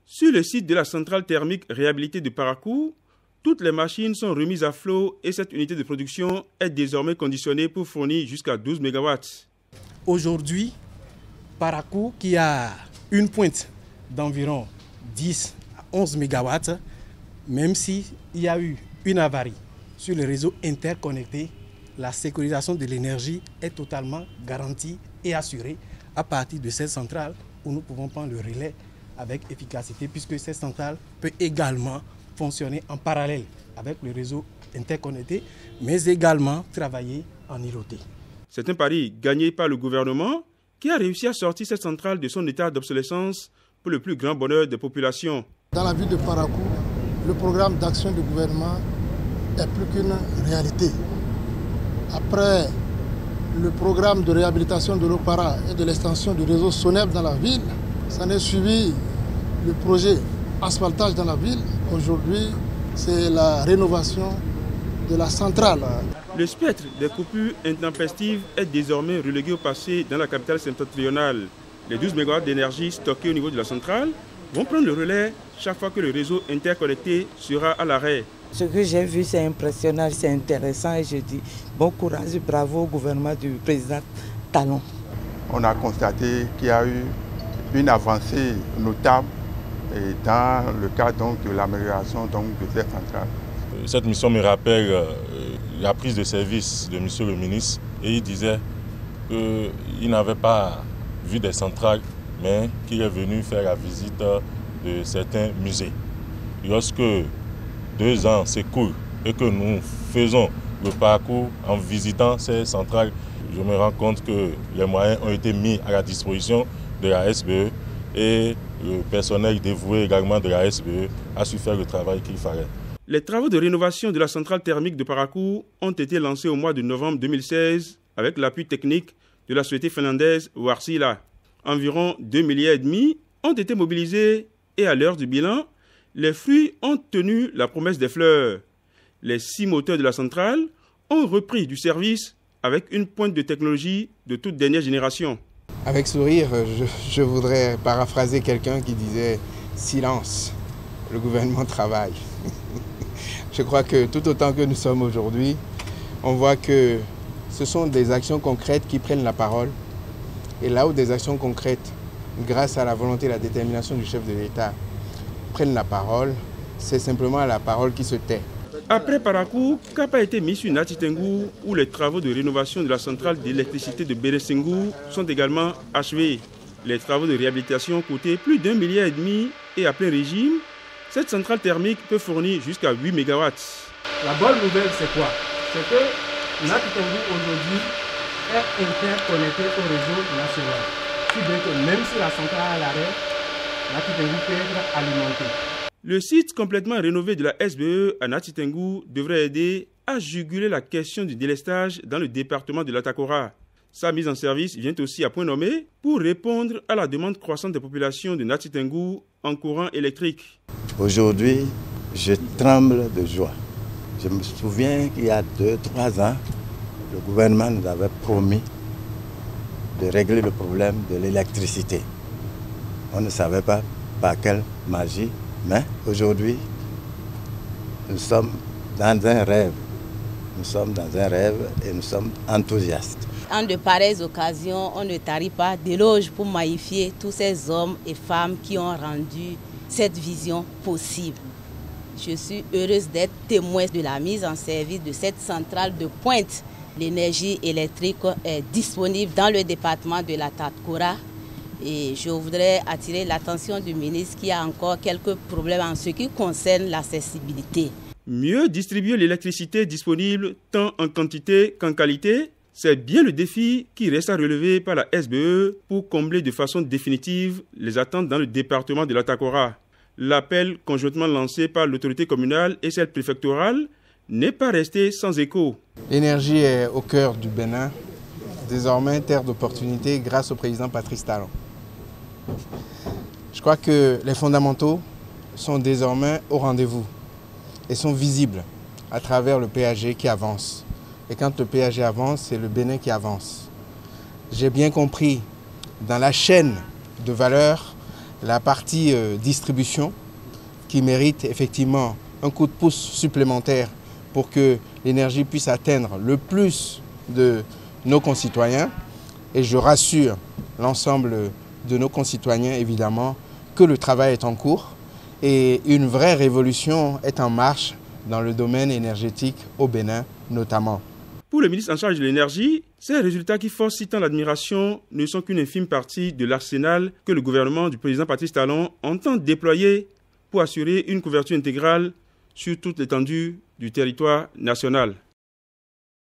Sur le site de la centrale thermique réhabilitée de Parakou, toutes les machines sont remises à flot et cette unité de production est désormais conditionnée pour fournir jusqu'à 12 MW. Aujourd'hui, Parakou, qui a une pointe d'environ 10 à 11 MW, même s'il y a eu une avarie sur le réseau interconnecté, la sécurisation de l'énergie est totalement garantie et assurée à partir de cette centrale où nous pouvons prendre le relais avec efficacité puisque cette centrale peut également fonctionner en parallèle avec le réseau interconnecté, mais également travailler en îloté. C'est un pari gagné par le gouvernement qui a réussi à sortir cette centrale de son état d'obsolescence pour le plus grand bonheur des populations. Dans la ville de Parakou, le programme d'action du gouvernement est plus qu'une réalité. Après le programme de réhabilitation de l'Opara et de l'extension du réseau SONEB dans la ville, s'en est suivi le projet asphaltage dans la ville. Aujourd'hui, c'est la rénovation de la centrale. Le spectre des coupures intempestives est désormais relégué au passé dans la capitale septentrionale. Les 12 MW d'énergie stockés au niveau de la centrale vont prendre le relais chaque fois que le réseau interconnecté sera à l'arrêt. Ce que j'ai vu, c'est impressionnant, c'est intéressant et je dis bon courage, bravo au gouvernement du président Talon. On a constaté qu'il y a eu une avancée notable dans le cadre de l'amélioration de cette centrale. Cette mission me rappelle la prise de service de M. le ministre et il disait qu'il n'avait pas vu des centrales mais qu'il est venu faire la visite de certains musées. Lorsque 2 ans s'écoulent et que nous faisons le parcours en visitant ces centrales, je me rends compte que les moyens ont été mis à la disposition de la SBE et le personnel dévoué également de la SBE a su faire le travail qu'il fallait. Les travaux de rénovation de la centrale thermique de Parakou ont été lancés au mois de novembre 2016 avec l'appui technique de la société finlandaise Wärtsilä. Environ 2,5 milliards ont été mobilisés et à l'heure du bilan, les fruits ont tenu la promesse des fleurs. Les 6 moteurs de la centrale ont repris du service avec une pointe de technologie de toute dernière génération. Avec sourire, je voudrais paraphraser quelqu'un qui disait « Silence, le gouvernement travaille ». Je crois que tout autant que nous sommes aujourd'hui, on voit que ce sont des actions concrètes qui prennent la parole. Et là où des actions concrètes, grâce à la volonté et la détermination du chef de l'État, prennent la parole, c'est simplement la parole qui se tait. Après Parakou, cap a été mis sur Nati Tengou où les travaux de rénovation de la centrale d'électricité de Béréssingou sont également achevés. Les travaux de réhabilitation coûtaient plus d'1,5 milliard et à plein régime, cette centrale thermique peut fournir jusqu'à 8 MW. La bonne nouvelle, c'est quoi? C'est que Nati Tengou aujourd'hui est interconnecté au réseau national. Si bien que même si la centrale est à l'arrêt, Nati Tengou peut être alimenté. Le site complètement rénové de la SBE à Nati Tengou devrait aider à juguler la question du délestage dans le département de l'Atakora. Sa mise en service vient aussi à point nommé pour répondre à la demande croissante des populations de Nati Tengou en courant électrique. Aujourd'hui, je tremble de joie. Je me souviens qu'il y a 2-3 ans, le gouvernement nous avait promis de régler le problème de l'électricité. On ne savait pas par quelle magie, mais aujourd'hui, nous sommes dans un rêve. Nous sommes dans un rêve et nous sommes enthousiastes. En de pareilles occasions, on ne tarit pas d'éloges pour magnifier tous ces hommes et femmes qui ont rendu cette vision possible. Je suis heureuse d'être témoin de la mise en service de cette centrale de pointe. L'énergie électrique est disponible dans le département de l'Atakora et je voudrais attirer l'attention du ministre qui a encore quelques problèmes en ce qui concerne l'accessibilité. Mieux distribuer l'électricité disponible tant en quantité qu'en qualité, c'est bien le défi qui reste à relever par la SBE pour combler de façon définitive les attentes dans le département de l'Atakora. L'appel conjointement lancé par l'autorité communale et celle préfectorale n'est pas resté sans écho. L'énergie est au cœur du Bénin, désormais terre d'opportunités grâce au président Patrice Talon. Je crois que les fondamentaux sont désormais au rendez-vous et sont visibles à travers le PAG qui avance. Et quand le PAG avance, c'est le Bénin qui avance. J'ai bien compris dans la chaîne de valeur la partie distribution qui mérite effectivement un coup de pouce supplémentaire pour que l'énergie puisse atteindre le plus de nos concitoyens. Et je rassure l'ensemble de nos concitoyens évidemment que le travail est en cours et une vraie révolution est en marche dans le domaine énergétique au Bénin notamment. Pour le ministre en charge de l'énergie, ces résultats qui forcent si tant l'admiration ne sont qu'une infime partie de l'arsenal que le gouvernement du président Patrice Talon entend déployer pour assurer une couverture intégrale sur toute l'étendue du territoire national.